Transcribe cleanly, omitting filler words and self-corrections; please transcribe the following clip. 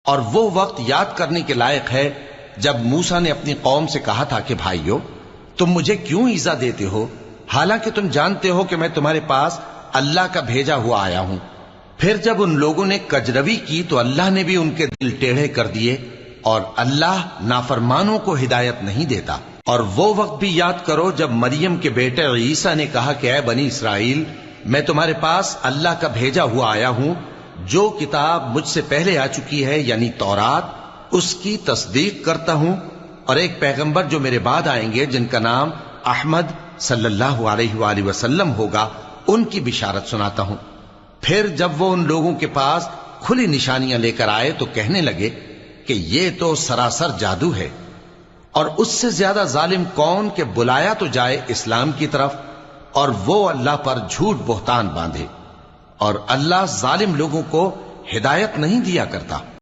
और वो वक्त याद करने के लायक है जब मूसा ने अपनी कौम से कहा था कि भाइयों, तुम मुझे क्यों ईजा देते हो, हालांकि तुम जानते हो कि मैं तुम्हारे पास अल्लाह का भेजा हुआ आया हूं। फिर जब उन लोगों ने कजरवी की तो अल्लाह ने भी उनके दिल टेढ़े कर दिए, और अल्लाह नाफरमानों को हिदायत नहीं देता। और वो वक्त भी याद करो जब मरियम के बेटे ईसा ने कहा कि ऐ बनी इसराइल, मैं तुम्हारे पास अल्लाह का भेजा हुआ आया हूं, जो किताब मुझसे पहले आ चुकी है यानी तौरात, उसकी तस्दीक करता हूं, और एक पैगंबर जो मेरे बाद आएंगे जिनका नाम अहमद सल्लल्लाहु अलैहि वसल्लम होगा, उनकी बिशारत सुनाता हूं। फिर जब वो उन लोगों के पास खुली निशानियां लेकर आए तो कहने लगे कि ये तो सरासर जादू है, और उससे ज्यादा जालिम कौन के बुलाया तो जाए इस्लाम की तरफ, और वो अल्लाह पर झूठ बोहतान बांधे। और अल्लाह जालिम लोगों को हिदायत नहीं दिया करता।